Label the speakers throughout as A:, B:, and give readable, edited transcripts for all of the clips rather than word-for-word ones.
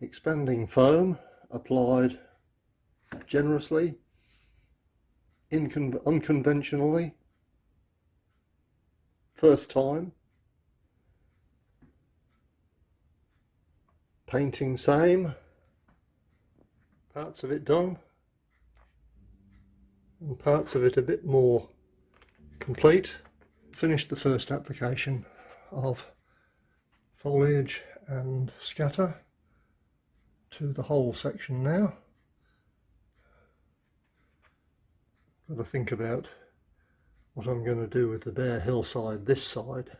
A: expanding foam applied generously, unconventionally, first time, painting same, parts of it done and parts of it a bit more complete. Finished the first application of foliage and scatter to the whole section now. Got to think about what I'm going to do with the bare hillside this side.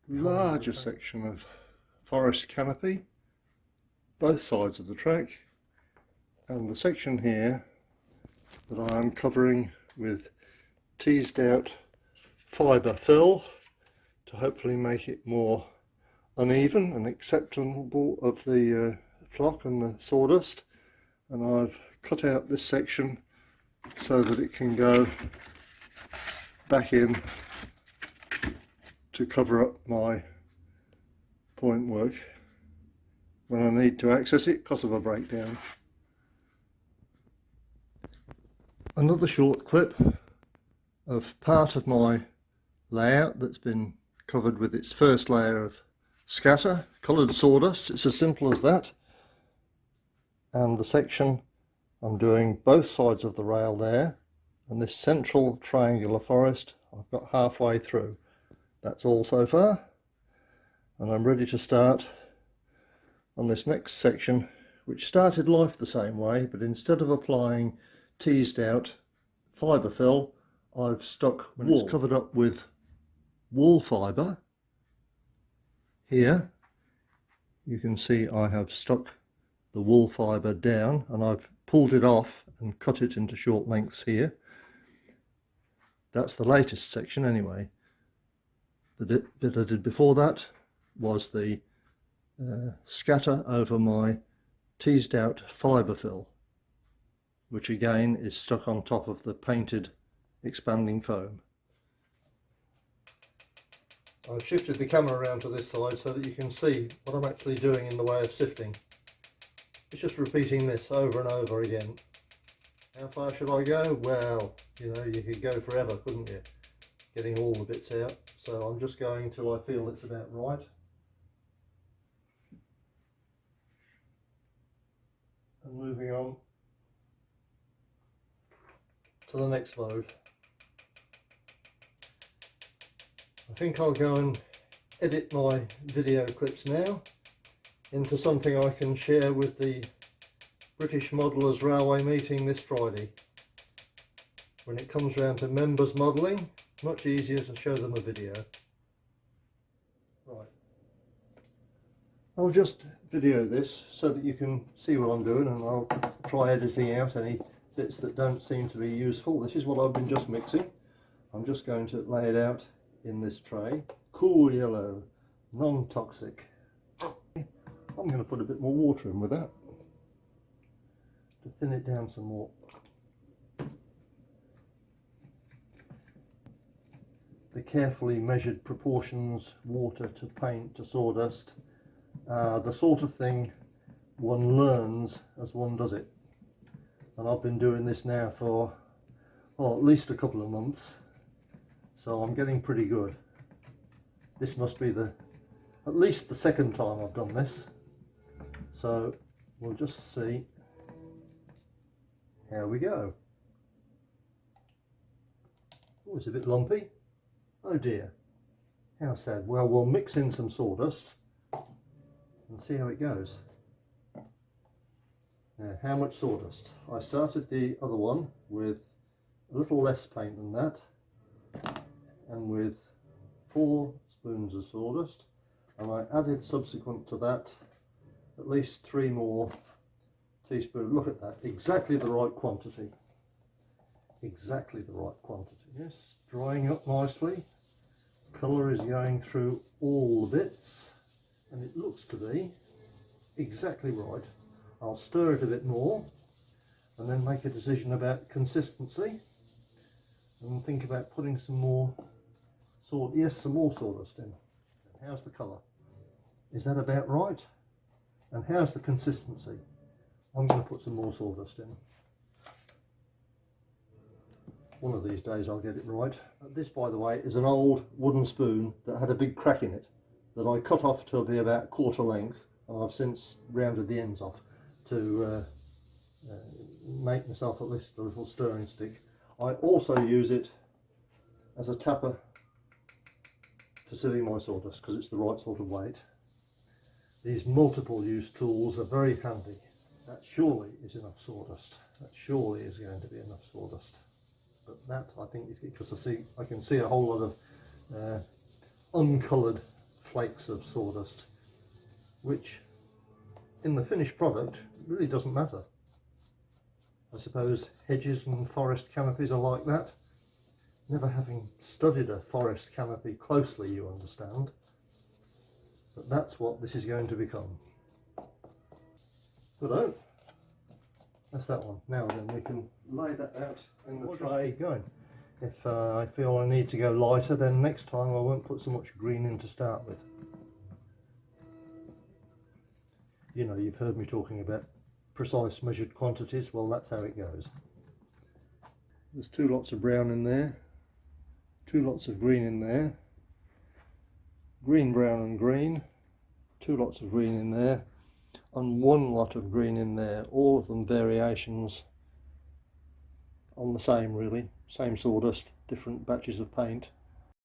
A: Larger section of forest canopy, both sides of the track, and the section here that I am covering with teased out fibre fill to hopefully make it more uneven and acceptable of the flock and the sawdust. And I've cut out this section so that it can go back in to cover up my point work when I need to access it because of a breakdown. Another short clip of part of my layout that's been covered with its first layer of scatter, coloured sawdust. It's as simple as that. And the section I'm doing both sides of the rail there, and this central triangular forest I've got halfway through. That's all so far, and I'm ready to start on this next section, which started life the same way, but instead of applying teased out fibre fill, I've stuck wool. It's covered up with wool fibre. Here you can see I have stuck the wool fibre down, and I've pulled it off and cut it into short lengths here. That's the latest section anyway. The bit I did before that was the scatter over my teased out fibre fill, which again is stuck on top of the painted expanding foam. I've shifted the camera around to this side so that you can see what I'm actually doing in the way of sifting. It's just repeating this over and over again. How far should I go? Well, you know, you could go forever, couldn't you? Getting all the bits out. So I'm just going till I feel it's about right. And moving on to the next load. I think I'll go and edit my video clips now into something I can share with the British Modelers Railway meeting this Friday. When it comes round to members modelling, much easier to show them a video. Right. I'll just video this so that you can see what I'm doing, and I'll try editing out any bits that don't seem to be useful. This is what I've been just mixing. I'm just going to lay it out in this tray. Cool yellow, non-toxic. I'm going to put a bit more water in with that to thin it down some more. The carefully measured proportions, water to paint to sawdust, the sort of thing one learns as one does it. And I've been doing this now for at least a couple of months, so I'm getting pretty good. This must be at least the second time I've done this, so we'll just see how we go. Oh, it's a bit lumpy. Oh dear, how sad. Well, we'll mix in some sawdust and see how it goes. Now, how much sawdust? I started the other one with a little less paint than that, and with 4 spoons of sawdust, and I added subsequent to that at least 3 more teaspoons. Look at that, exactly the right quantity. Exactly the right quantity. Yes, drying up nicely. Colour is going through all the bits, and it looks to be exactly right. I'll stir it a bit more and then make a decision about consistency, and think about putting some more some more sawdust in. How's the colour? Is that about right? And how's the consistency? I'm going to put some more sawdust in. One of these days I'll get it right. This, by the way, is an old wooden spoon that had a big crack in it that I cut off to be about quarter length, and I've since rounded the ends off to make myself at least a little stirring stick. I also use it as a tapper for sieving my sawdust because it's the right sort of weight. These multiple use tools are very handy. That surely is enough sawdust. That surely is going to be enough sawdust. But that, I think, is because I can see a whole lot of uncoloured flakes of sawdust, which in the finished product really doesn't matter. I suppose hedges and forest canopies are like that. Never having studied a forest canopy closely, you understand. But that's what this is going to become. Good. That's that one. Now then, we can lay that out in the tray. Keep going. If I feel I need to go lighter, then next time I won't put so much green in to start with. You know, you've heard me talking about precise measured quantities. Well, that's how it goes. There's 2 lots of brown in there, 2 lots of green in there, green, brown and green, 2 lots of green in there, and 1 lot of green in there, all of them variations on the same, really, same sawdust, different batches of paint,